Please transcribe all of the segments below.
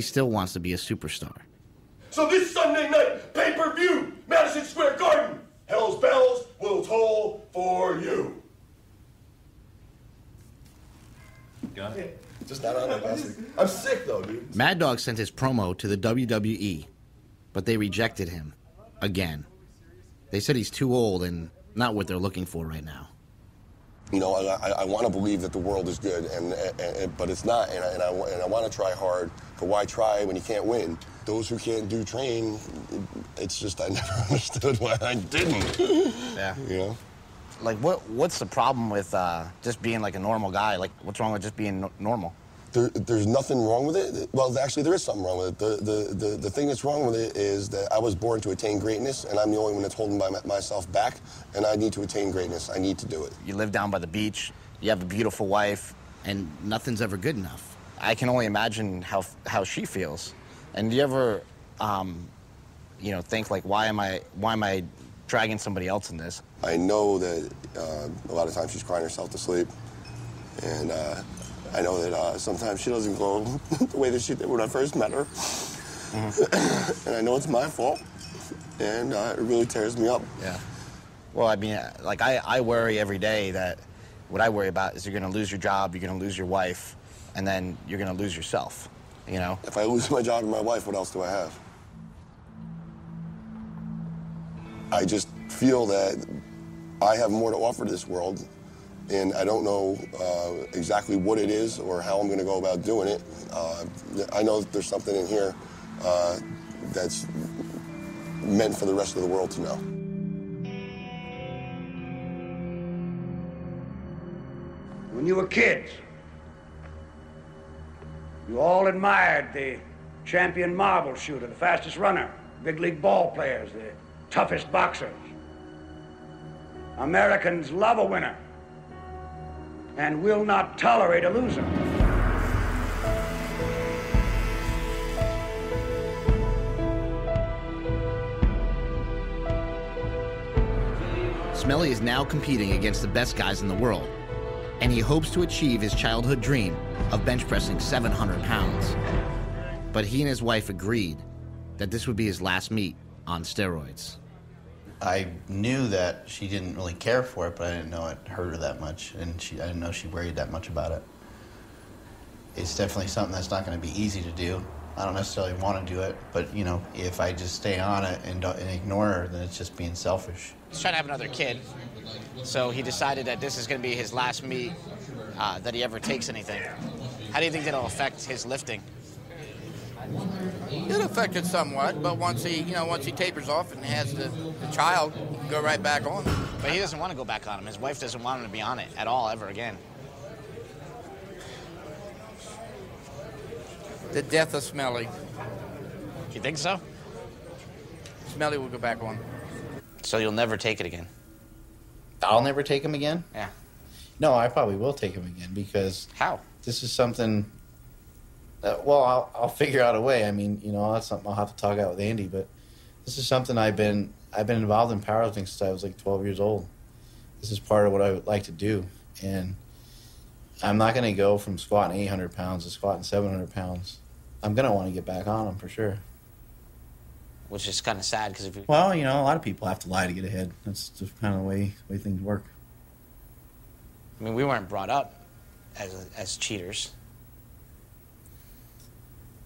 he still wants to be a superstar. So this Sunday night, pay-per-view, Madison Square Garden, Hell's Bells will toll for you. Got it? Just not on it last week. I'm sick though, dude. Mad Dog sent his promo to the WWE, but they rejected him again. They said he's too old and not what they're looking for right now. You know, I want to believe that the world is good, but it's not, and I want to try hard. But why try when you can't win? Those who can't do train, it's just I never understood why I didn't. Yeah. You know? Like, what's the problem with just being like a normal guy? Like, what's wrong with just being normal? There's nothing wrong with it. Well, actually, there is something wrong with it. The thing that's wrong with it is that I was born to attain greatness, and I'm the only one that's holding myself back, and I need to attain greatness. I need to do it. You live down by the beach, you have a beautiful wife, and nothing's ever good enough. I can only imagine how she feels. And do you ever, you know, think, like, why am I dragging somebody else in this? I know that a lot of times she's crying herself to sleep, and I know that sometimes she doesn't go the way that she did when I first met her. Mm-hmm. And I know it's my fault, and it really tears me up. Yeah. Well, I mean, like, I worry every day that what I worry about is you're going to lose your job, you're going to lose your wife, and then you're going to lose yourself, you know? If I lose my job and my wife, what else do I have? I just feel that I have more to offer to this world, and I don't know exactly what it is or how I'm going to go about doing it. I know that there's something in here that's meant for the rest of the world to know. When you were kids, you all admired the champion marble shooter, the fastest runner, big league ball players, the toughest boxers. Americans love a winner and will not tolerate a loser. Smelly is now competing against the best guys in the world, and he hopes to achieve his childhood dream of bench pressing 700 pounds. But he and his wife agreed that this would be his last meet on steroids. I knew that she didn't really care for it, but I didn't know it hurt her that much, and I didn't know she worried that much about it. It's definitely something that's not going to be easy to do. I don't necessarily want to do it, but, you know, if I just stay on it and ignore her, then it's just being selfish. He's trying to have another kid, so he decided that this is going to be his last meet that he ever takes anything. How do you think that'll affect his lifting? It'll affect it somewhat, but once he tapers off and has the child, go right back on. But he doesn't want to go back on him. His wife doesn't want him to be on it at all, ever again. The death of Smelly. You think so? Smelly will go back on. So you'll never take it again? I'll never take him again? Yeah. No, I probably will take him again because... How? This is something... well, I'll figure out a way. I mean, you know, that's something I'll have to talk out with Andy, but this is something I've been involved in powerlifting since I was like 12 years old. This is part of what I would like to do, and I'm not going to go from squatting 800 pounds to squatting 700 pounds. I'm going to want to get back on them for sure. Which is kind of sad because if you... Well, you know, a lot of people have to lie to get ahead. That's just kind of the way things work. I mean, we weren't brought up as cheaters.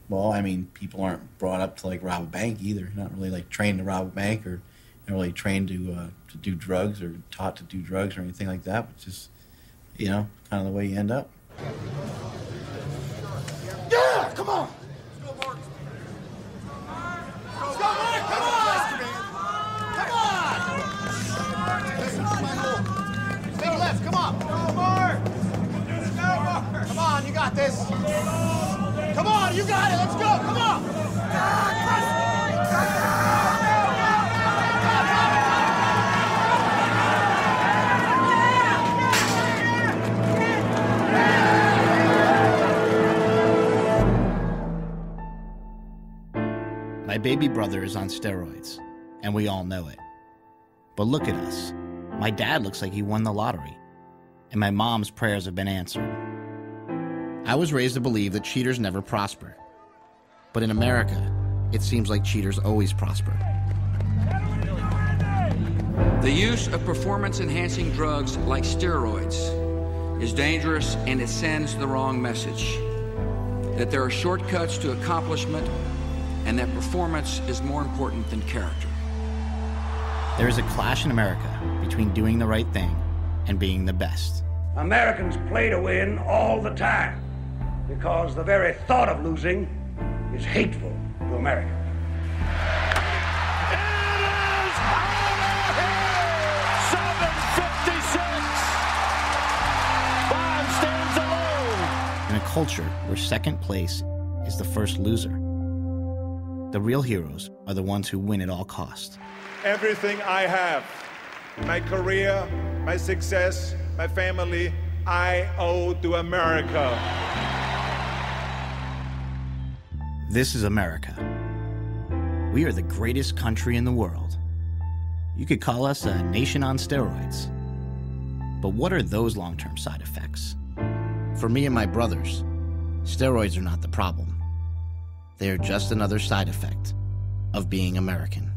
Well, I mean, people aren't brought up to, like, rob a bank either. Not really, like, trained to rob a bank or not really trained to do drugs or taught to do drugs or anything like that. But just, you know, kind of the way you end up. Yeah, come on. Let's go, Mark. Let's go, Mark. Come on. Big left, come on. Go, Mark. Come on, you got this. Come on, you got it. Let's go. Come on. My baby brother is on steroids, and we all know it. But look at us. My dad looks like he won the lottery, and my mom's prayers have been answered. I was raised to believe that cheaters never prosper. But in America, it seems like cheaters always prosper. The use of performance-enhancing drugs like steroids is dangerous, and it sends the wrong message. That there are shortcuts to accomplishment, and that performance is more important than character. There is a clash in America between doing the right thing and being the best. Americans play to win all the time because the very thought of losing is hateful to America. It is over here! 7:56. Bond stands alone. In a culture where second place is the first loser, the real heroes are the ones who win at all costs. Everything I have, my career, my success, my family, I owe to America. This is America. We are the greatest country in the world. You could call us a nation on steroids. But what are those long-term side effects? For me and my brothers, steroids are not the problem. They are just another side effect of being American.